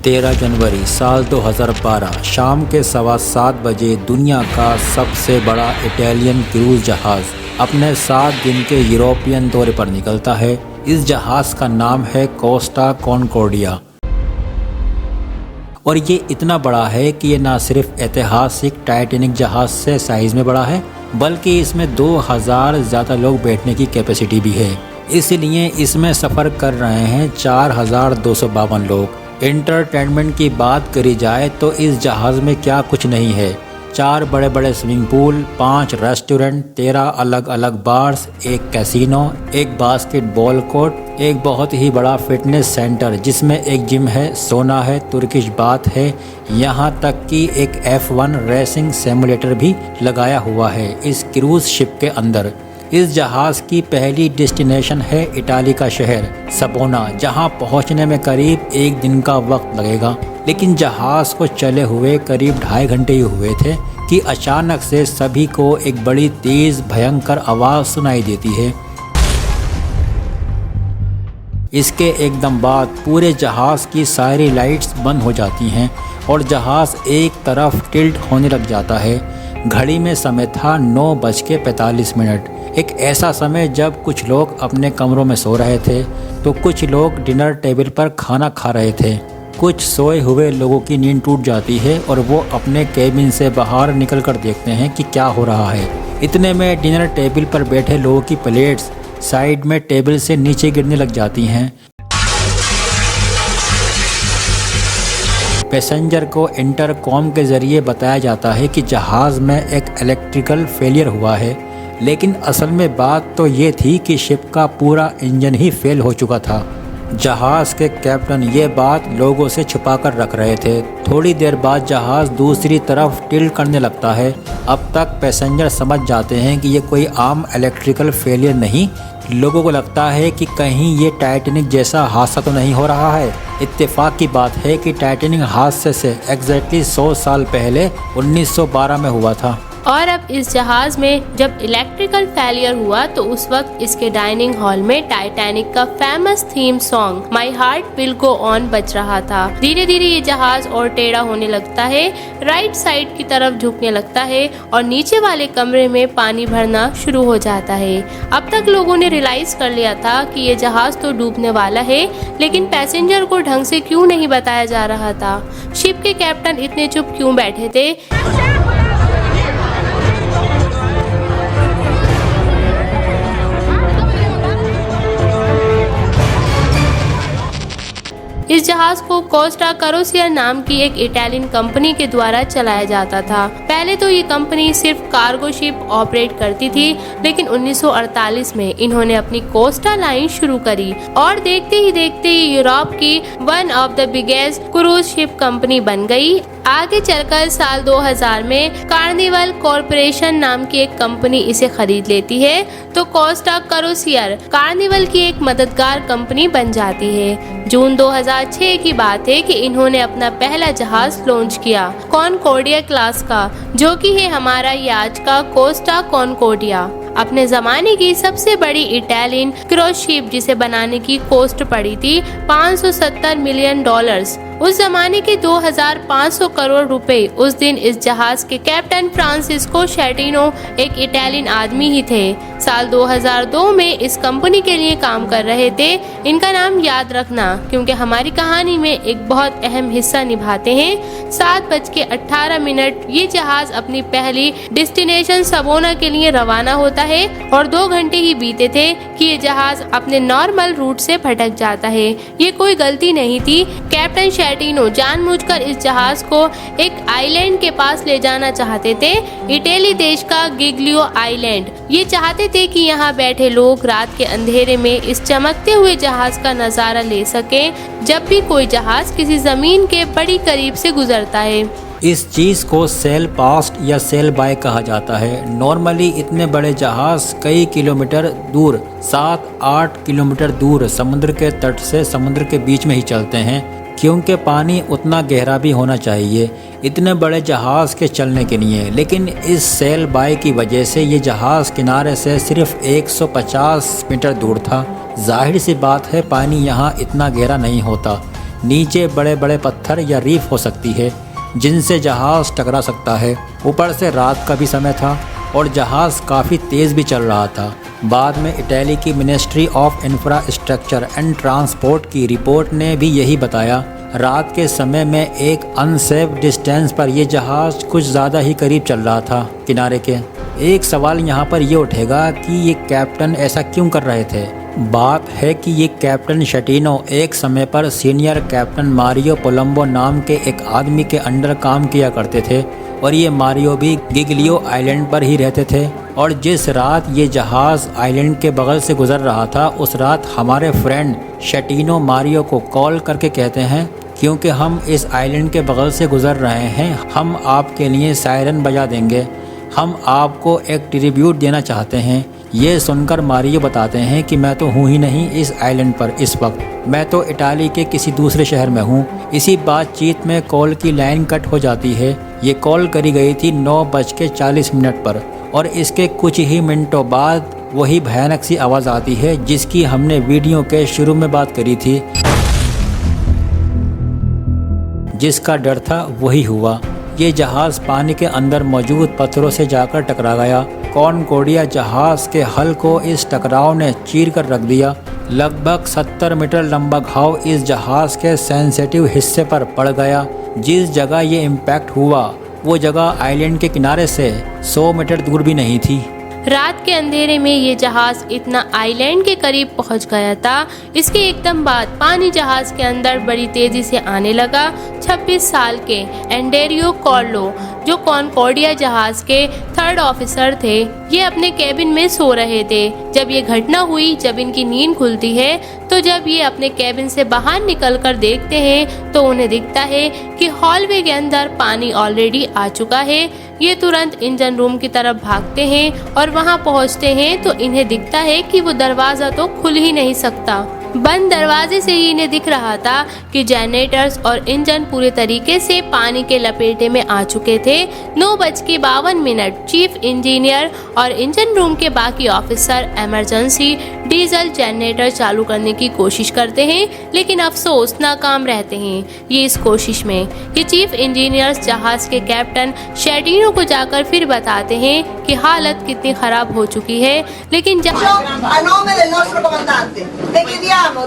13 जनवरी साल 2012 शाम के 7:15 बजे दुनिया का सबसे बड़ा इटालियन क्रूज जहाज़ अपने 7 दिन के यूरोपियन दौरे पर निकलता है। इस जहाज़ का नाम है कोस्टा कॉनकॉर्डिया और ये इतना बड़ा है कि ये ना सिर्फ ऐतिहासिक टाइटैनिक जहाज़ से साइज़ में बड़ा है, बल्कि इसमें 2000 ज़्यादा लोग बैठने की कैपेसिटी भी है। इसलिए इसमें सफ़र कर रहे हैं 4252 लोग। एंटरटेनमेंट की बात करी जाए तो इस जहाज़ में क्या कुछ नहीं है। 4 बड़े बड़े स्विमिंग पूल, 5 रेस्टोरेंट, 13 अलग अलग बार्स, एक कैसीनो, एक बास्केटबॉल कोर्ट, एक बहुत ही बड़ा फिटनेस सेंटर जिसमें एक जिम है, सोना है, तुर्किश बाथ है, यहाँ तक कि एक F1 रेसिंग सिमुलेटर भी लगाया हुआ है इस क्रूज शिप के अंदर। इस जहाज़ की पहली डेस्टिनेशन है इटाली का शहर सबोना, जहां पहुंचने में करीब 1 दिन का वक्त लगेगा। लेकिन जहाज़ को चले हुए करीब 2.5 घंटे ही हुए थे कि अचानक से सभी को एक बड़ी तेज़ भयंकर आवाज़ सुनाई देती है। इसके एकदम बाद पूरे जहाज़ की सारी लाइट्स बंद हो जाती हैं और जहाज़ एक तरफ टिल्ट होने लग जाता है। घड़ी में समय था 9:45। एक ऐसा समय जब कुछ लोग अपने कमरों में सो रहे थे तो कुछ लोग डिनर टेबल पर खाना खा रहे थे। कुछ सोए हुए लोगों की नींद टूट जाती है और वो अपने केबिन से बाहर निकलकर देखते हैं कि क्या हो रहा है। इतने में डिनर टेबल पर बैठे लोगों की प्लेट्स साइड में टेबल से नीचे गिरने लग जाती हैं। पैसेंजर को इंटरकॉम के ज़रिए बताया जाता है कि जहाज़ में एक इलेक्ट्रिकल फेलियर हुआ है, लेकिन असल में बात तो ये थी कि शिप का पूरा इंजन ही फेल हो चुका था। जहाज़ के कैप्टन ये बात लोगों से छुपा कर रख रहे थे। थोड़ी देर बाद जहाज़ दूसरी तरफ टिल्ट करने लगता है। अब तक पैसेंजर समझ जाते हैं कि ये कोई आम इलेक्ट्रिकल फेलियर नहीं। लोगों को लगता है कि कहीं ये टाइटैनिक जैसा हादसा तो नहीं हो रहा है। इत्तेफाक की बात है कि टाइटैनिक हादसे से एग्जैक्टली 100 साल पहले 1912 में हुआ था। और अब इस जहाज में जब इलेक्ट्रिकल फेलियर हुआ तो उस वक्त इसके डाइनिंग हॉल में टाइटैनिक का famous theme song my heart will go on बज रहा था। धीरे धीरे ये जहाज और टेढ़ा होने लगता है, राइट साइड की तरफ झुकने लगता है और नीचे वाले कमरे में पानी भरना शुरू हो जाता है। अब तक लोगों ने रियलाइज कर लिया था कि ये जहाज तो डूबने वाला है, लेकिन पैसेंजर को ढंग से क्यों नहीं बताया जा रहा था। शिप के कैप्टन इतने चुप क्यों बैठे थे। इस जहाज को कोस्टा करोसिया नाम की एक इटालियन कंपनी के द्वारा चलाया जाता था। पहले तो ये कंपनी सिर्फ कार्गो शिप ऑपरेट करती थी, लेकिन 1948 में इन्होंने अपनी कोस्टा लाइन शुरू करी और देखते ही देखते यूरोप की one of the biggest cruise ship company बन गई। आगे चलकर साल 2000 में कार्निवल कॉरपोरेशन नाम की एक कंपनी इसे खरीद लेती है तो कोस्टा करोसियर कार्निवल की एक मददगार कंपनी बन जाती है। जून 2006 की बात है कि इन्होंने अपना पहला जहाज लॉन्च किया कॉनकॉर्डिया क्लास का, जो कि है हमारा ये आज का कोस्टा कॉनकॉर्डिया। अपने जमाने की सबसे बड़ी इटालियन क्रूज शिप जिसे बनाने की कॉस्ट पड़ी थी $570 मिलियन। उस जमाने के 2500 करोड़ रुपए। उस दिन इस जहाज के कैप्टन फ्रांसिस्को शेटिनो एक इटालियन आदमी ही थे। साल 2002 में इस कंपनी के लिए काम कर रहे थे। इनका नाम याद रखना क्योंकि हमारी कहानी में एक बहुत अहम हिस्सा निभाते हैं। 7:18 ये जहाज अपनी पहली डेस्टिनेशन सबोना के लिए रवाना होता है और 2 घंटे ही बीते थे कि ये जहाज अपने नॉर्मल रूट से भटक जाता है। ये कोई गलती नहीं थी। कैप्टन शेटिनो जानबूझकर इस जहाज को एक आइलैंड के पास ले जाना चाहते थे, इटली देश का गिग्लियो आइलैंड। ये चाहते थे कि यहाँ बैठे लोग रात के अंधेरे में इस चमकते हुए जहाज का नजारा ले सकें जब भी कोई जहाज किसी जमीन के बड़ी करीब से गुजरता है। इस चीज़ को सेल पास्ट या सेल बाय कहा जाता है। नॉर्मली इतने बड़े जहाज़ कई किलोमीटर दूर 7-8 किलोमीटर दूर समुद्र के तट से समुद्र के बीच में ही चलते हैं, क्योंकि पानी उतना गहरा भी होना चाहिए इतने बड़े जहाज़ के चलने के लिए। लेकिन इस सेल बाय की वजह से ये जहाज़ किनारे से सिर्फ 150 मीटर दूर था। जाहिर सी बात है पानी यहाँ इतना गहरा नहीं होता। नीचे बड़े बड़े पत्थर या रीफ हो सकती है जिनसे जहाज़ टकरा सकता है। ऊपर से रात का भी समय था और जहाज़ काफ़ी तेज़ भी चल रहा था। बाद में इटली की ministry of infrastructure and transport की रिपोर्ट ने भी यही बताया। रात के समय में एक अनसेफ डिस्टेंस पर यह जहाज़ कुछ ज़्यादा ही करीब चल रहा था किनारे के। एक सवाल यहाँ पर ये उठेगा कि ये कैप्टन ऐसा क्यों कर रहे थे। बात है कि ये कैप्टन शेटिनो एक समय पर सीनियर कैप्टन मारियो पोलम्बो नाम के एक आदमी के अंडर काम किया करते थे और ये मारियो भी गिगलियो आइलैंड पर ही रहते थे। और जिस रात ये जहाज़ आइलैंड के बगल से गुजर रहा था उस रात हमारे फ्रेंड शेटिनो मारियो को कॉल करके कहते हैं, क्योंकि हम इस आइलैंड के बगल से गुजर रहे हैं, हम आपके लिए सायरन बजा देंगे, हम आपको एक ट्रिब्यूट देना चाहते हैं। ये सुनकर मारियो बताते हैं कि मैं तो हूँ ही नहीं इस आइलैंड पर इस वक्त, मैं तो इटाली के किसी दूसरे शहर में हूँ। इसी बातचीत में कॉल की लाइन कट हो जाती है। ये कॉल करी गई थी 9:40 पर और इसके कुछ ही मिनटों बाद वही भयानक सी आवाज़ आती है जिसकी हमने वीडियो के शुरू में बात करी थी। जिसका डर था वही हुआ। ये जहाज़ पानी के अंदर मौजूद पत्थरों से जाकर टकरा गया। कॉनकोर्डिया जहाज़ के हल को इस टकराव ने चीर कर रख दिया। लगभग 70 मीटर लंबा घाव इस जहाज़ के सेंसिटिव हिस्से पर पड़ गया। जिस जगह ये इम्पैक्ट हुआ वो जगह आइलैंड के किनारे से 100 मीटर दूर भी नहीं थी। रात के अंधेरे में ये जहाज़ इतना आइलैंड के करीब पहुंच गया था। इसके एकदम बाद पानी जहाज़ के अंदर बड़ी तेज़ी से आने लगा। 26 साल के एंड्रेयो कॉर्लो, जो कॉनकोर्डिया जहाज़ के 3rd ऑफिसर थे, ये अपने केबिन में सो रहे थे। जब ये घटना हुई, जब इनकी नींद खुलती है तो जब ये अपने केबिन से बाहर निकलकर देखते हैं तो उन्हें दिखता है कि हॉलवे के अंदर पानी ऑलरेडी आ चुका है। ये तुरंत इंजन रूम की तरफ भागते हैं और वहां पहुंचते हैं तो इन्हें दिखता है कि वो दरवाज़ा तो खुल ही नहीं सकता। बंद दरवाजे से ही इन्हें दिख रहा था कि जनरेटर्स और इंजन पूरे तरीके से पानी के लपेटे में आ चुके थे। 9:52 चीफ इंजीनियर और इंजन रूम के बाकी ऑफिसर इमरजेंसी डीजल जनरेटर चालू करने की कोशिश करते हैं, लेकिन अफसोस नाकाम रहते हैं। ये इस कोशिश में कि चीफ इंजीनियर्स जहाज़ के कैप्टन शेटिनो को जाकर फिर बताते हैं कि हालत कितनी खराब हो चुकी है। लेकिन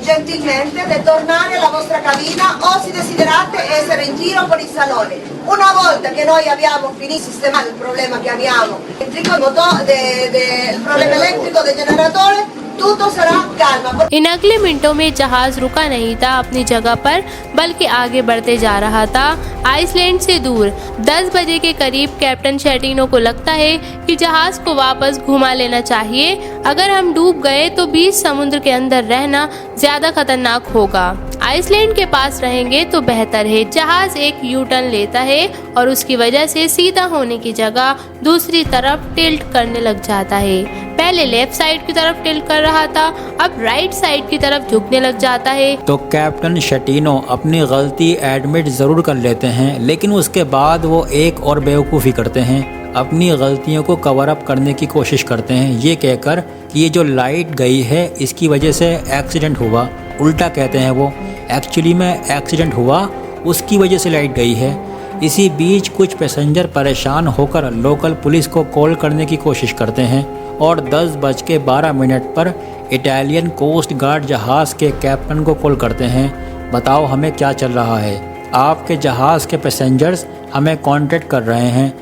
gentilmente di tornare alla vostra cabina o se desiderate essere in giro per il salone. Una volta che noi abbiamo finito di sistemare il problema che abbiamo, il problema elettrico del generatore, tutto sarà calma. इन अगले मिनटों में जहाज रुका नहीं था अपनी जगह पर, बल्कि आगे बढ़ते जा रहा था आइसलैंड से दूर। 10 बजे के करीब कैप्टन शेटिनो को लगता है कि जहाज को वापस घुमा लेना चाहिए। अगर हम डूब गए तो बीच समुद्र के अंदर रहना ज्यादा खतरनाक होगा। आइसलैंड के पास रहेंगे तो बेहतर है। जहाज एक यू टर्न लेता है और उसकी वजह से सीधा होने की जगह दूसरी तरफ टिल्ट करने लग जाता है। पहले लेफ्ट साइड की तरफ टिल्ट कर रहा था, अब राइट साइड की तरफ झुकने लग जाता है। तो कैप्टन शेटिनो अपनी गलती एडमिट ज़रूर कर लेते हैं, लेकिन उसके बाद वो एक और बेवकूफ़ी करते हैं। अपनी गलतियों को कवर अप करने की कोशिश करते हैं, ये कहकर कि ये जो लाइट गई है इसकी वजह से एक्सीडेंट हुआ। उल्टा कहते हैं वो, एक्चुअली में एक्सीडेंट हुआ, उसकी वजह से लाइट गई है। इसी बीच कुछ पैसेंजर परेशान होकर लोकल पुलिस को कॉल करने की कोशिश करते हैं और 10:12 पर इटालियन कोस्ट गार्ड जहाज़ के कैप्टन को कॉल करते हैं। बताओ हमें क्या चल रहा है, आपके जहाज़ के पैसेंजर्स हमें कांटेक्ट कर रहे हैं।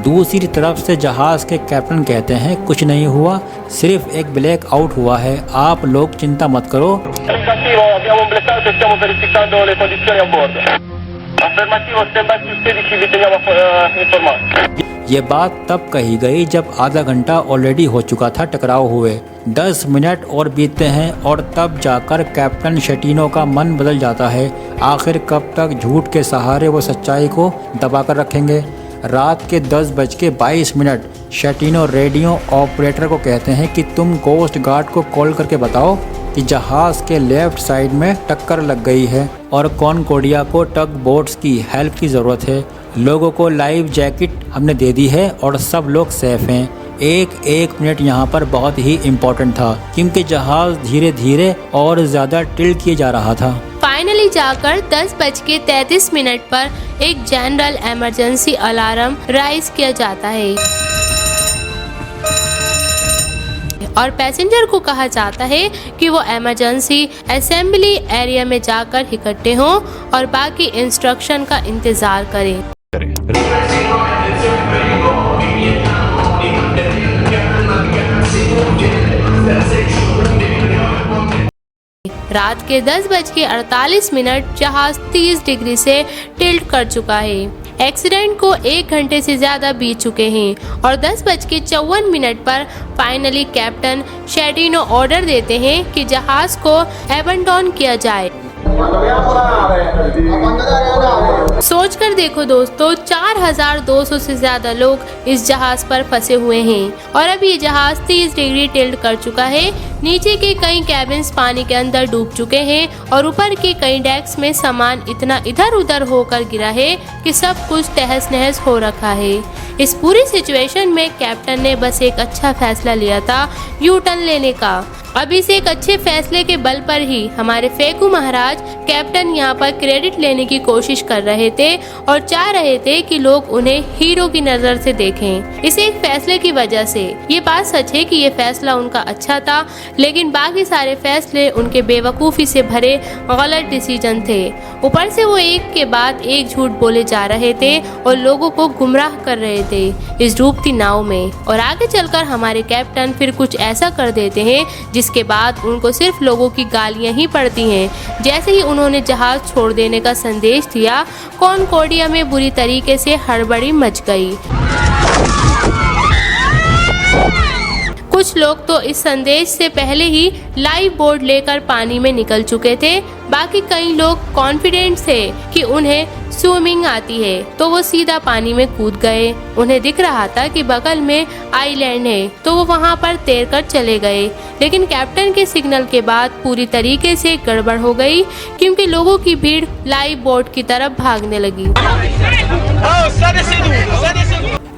दूसरी तरफ से जहाज़ के कैप्टन कहते हैं कुछ नहीं हुआ, सिर्फ एक ब्लैक आउट हुआ है, आप लोग चिंता मत करो। ये बात तब कही गई जब आधा घंटा ऑलरेडी हो चुका था टकराव हुए। 10 मिनट और बीतते हैं और तब जाकर कैप्टन शेटिनो का मन बदल जाता है। आखिर कब तक झूठ के सहारे वो सच्चाई को दबा कर रखेंगे। रात के 10:22 शेटिनो रेडियो ऑपरेटर को कहते हैं कि तुम कोस्ट गार्ड को कॉल करके बताओ कि जहाज़ के लेफ्ट साइड में टक्कर लग गई है और कॉनकोर्डिया को टग बोट्स की हेल्प की ज़रूरत है। लोगों को लाइफ जैकेट हमने दे दी है और सब लोग सेफ हैं। एक एक मिनट यहाँ पर बहुत ही इम्पोर्टेंट था, क्योंकि जहाज धीरे धीरे और ज़्यादा टिल्ट किए जा रहा था। फाइनली जाकर 10:33 पर एक जनरल इमरजेंसी अलार्म राइज किया जाता है और पैसेंजर को कहा जाता है कि वो इमरजेंसी असेंबली एरिया में जाकर इकट्ठे हों और बाकी इंस्ट्रक्शन का इंतजार करें। रात के 10:48 जहाज 30 डिग्री से टिल्ट कर चुका है। एक्सीडेंट को 1 घंटे से ज्यादा बीत चुके हैं और 10:54 पर फाइनली कैप्टन शेटिनो ऑर्डर देते हैं कि जहाज को एबंडोन किया जाए। सोचकर देखो दोस्तों, 4200 से ज्यादा लोग इस जहाज पर फंसे हुए हैं और अब ये जहाज 30 डिग्री टिल्ट कर चुका है। नीचे के कई कैबिन्स पानी के अंदर डूब चुके हैं और ऊपर के कई डेक्स में सामान इतना इधर उधर होकर गिरा है कि सब कुछ तहस नहस हो रखा है। इस पूरी सिचुएशन में कैप्टन ने बस एक अच्छा फैसला लिया था, यू टर्न लेने का। अब इस एक अच्छे फैसले के बल पर ही हमारे फेकू महाराज कैप्टन यहाँ पर क्रेडिट लेने की कोशिश कर रहे थे और चाह रहे थे कि लोग उन्हें हीरो की नजर से देखें। इस एक फैसले की वजह से ये बात सच है कि ये फैसला उनका अच्छा था, लेकिन बाकी सारे फैसले उनके बेवकूफ़ी से भरे गलत डिसीजन थे। ऊपर से वो एक के बाद एक झूठ बोले जा रहे थे और लोगों को गुमराह कर रहे थे इस डूबती नाव में। और आगे चलकर हमारे कैप्टन फिर कुछ ऐसा कर देते हैं जिसके बाद उनको सिर्फ लोगों की गालियां ही पड़ती हैं। जैसे ही उन्होंने जहाज छोड़ देने का संदेश दिया, कॉनकॉर्डिया में बुरी तरीके से हड़बड़ी मच गई। कुछ लोग तो इस संदेश से पहले ही लाइफ बोट लेकर पानी में निकल चुके थे। बाकी कई लोग कॉन्फिडेंट थे कि उन्हें स्विमिंग आती है, तो वो सीधा पानी में कूद गए। उन्हें दिख रहा था कि बगल में आइलैंड है, तो वो वहाँ पर तैरकर चले गए। लेकिन कैप्टन के सिग्नल के बाद पूरी तरीके से गड़बड़ हो गई, क्योंकि लोगों की भीड़ लाइफ बोट की तरफ भागने लगी।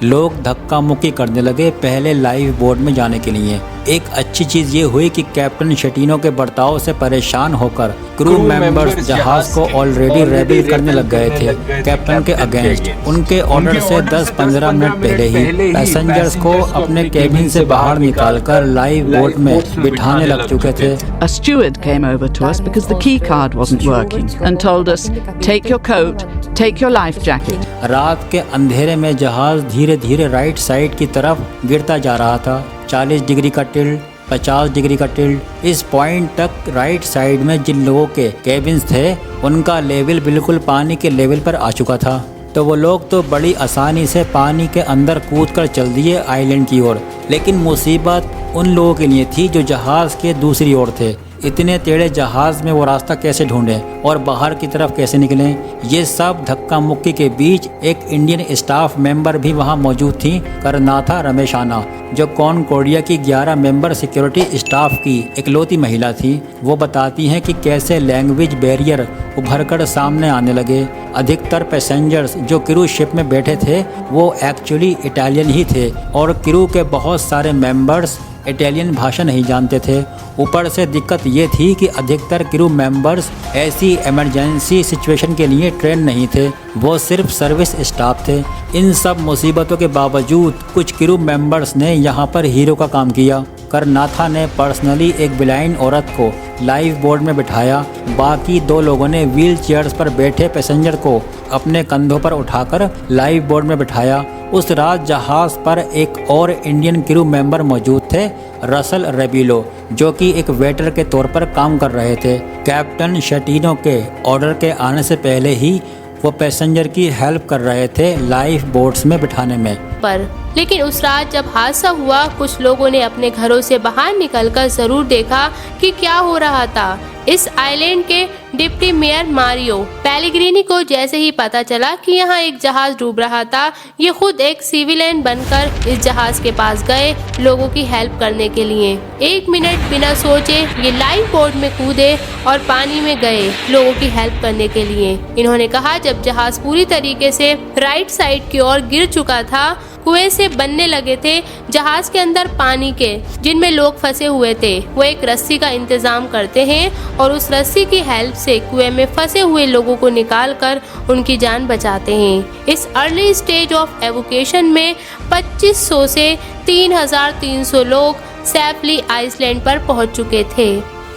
लोग धक्का मुक्की करने लगे पहले लाइफ बोट में जाने के लिए। एक अच्छी चीज ये हुई कि कैप्टन शेटिनो के बर्ताव से परेशान होकर क्रू मेंबर्स जहाज को ऑलरेडी रेबल करने लग गए थे कैप्टन के अगेंस्ट। उनके ऑर्डर से 10-15 मिनट पहले ही पैसेंजर्स को अपने केबिन से बाहर निकालकर लाइफ बोट में बिठाने लग चुके थे। A steward came over to us because the key card wasn't working and told us, take your coat, take your life jacket. रात के अंधेरे में जहाज धीरे धीरे राइट साइड की तरफ गिरता जा रहा था। 40 डिग्री का टिल्ट, 50 डिग्री का टिल्ट। इस पॉइंट तक राइट साइड में जिन लोगों के केबिन्स थे उनका लेवल बिल्कुल पानी के लेवल पर आ चुका था, तो वो लोग तो बड़ी आसानी से पानी के अंदर कूदकर चल दिए आइलैंड की ओर। लेकिन मुसीबत उन लोगों के लिए थी जो जहाज के दूसरी ओर थे। इतने टेढ़े जहाज में वो रास्ता कैसे ढूंढें और बाहर की तरफ कैसे निकलें? ये सब धक्का मुक्की के बीच एक इंडियन स्टाफ मेंबर भी वहाँ मौजूद थी, करनाथा रमेशाना, जो कॉनकॉर्डिया की 11 मेंबर सिक्योरिटी स्टाफ की इकलौती महिला थी। वो बताती हैं कि कैसे लैंग्वेज बैरियर उभरकर सामने आने लगे। अधिकतर पैसेंजर्स जो क्रू शिप में बैठे थे वो एक्चुअली इटालियन ही थे और क्रू के बहुत सारे मेंबर्स इटालियन भाषा नहीं जानते थे। ऊपर से दिक्कत ये थी कि अधिकतर क्रू मेंबर्स ऐसी इमरजेंसी सिचुएशन के लिए ट्रेन नहीं थे, वो सिर्फ सर्विस स्टाफ थे। इन सब मुसीबतों के बावजूद कुछ क्रू मेंबर्स ने यहाँ पर हीरो का काम किया। करनाथा ने पर्सनली एक ब्लाइंड औरत को लाइफ बोट में बिठाया। बाकी 2 लोगों ने व्हील चेयर्स पर बैठे पैसेंजर को अपने कंधों पर उठाकर लाइफ बोट में बिठाया। उस रात जहाज पर एक और इंडियन क्रू मेंबर मौजूद थे, रसल रेबिलो, जो कि एक वेटर के तौर पर काम कर रहे थे। कैप्टन शेटिनो के ऑर्डर के आने से पहले ही वो पैसेंजर की हेल्प कर रहे थे लाइफ बोट्स में बिठाने में। लेकिन उस रात जब हादसा हुआ, कुछ लोगों ने अपने घरों से बाहर निकलकर जरूर देखा कि क्या हो रहा था। इस आइलैंड के डिप्टी मेयर मारियो पेलेग्रिनी को जैसे ही पता चला कि यहाँ एक जहाज डूब रहा था, ये खुद एक सिविलियन बनकर इस जहाज के पास गए लोगों की हेल्प करने के लिए। 1 मिनट बिना सोचे ये लाइफ बोट में कूदे और पानी में गए लोगों की हेल्प करने के लिए। इन्होंने कहा जब जहाज पूरी तरीके से राइट साइड की ओर गिर चुका था, कुएं से बनने लगे थे। जहाज के अंदर पानी के जिनमें लोग फंसे हुए थे वो एक रस्सी का इंतजाम करते हैं और उस रस्सी की हेल्प से कुएं में फंसे हुए लोगों को निकालकर उनकी जान बचाते हैं। इस अर्ली स्टेज ऑफ एवोकेशन में 2500 से 3300 लोग सेफली आइसलैंड पर पहुंच चुके थे।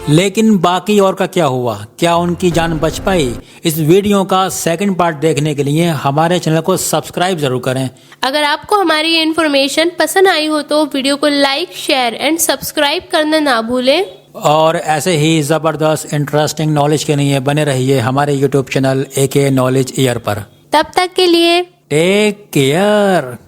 लेकिन बाकी और का क्या हुआ, क्या उनकी जान बच पाई? इस वीडियो का सेकंड पार्ट देखने के लिए हमारे चैनल को सब्सक्राइब जरूर करें। अगर आपको हमारी ये इन्फॉर्मेशन पसंद आई हो तो वीडियो को लाइक, शेयर एंड सब्सक्राइब करना ना भूलें। और ऐसे ही ज़बरदस्त इंटरेस्टिंग नॉलेज के लिए बने रहिए हमारे YouTube channel AK knowledge year पर। तब तक के लिए टेक केयर।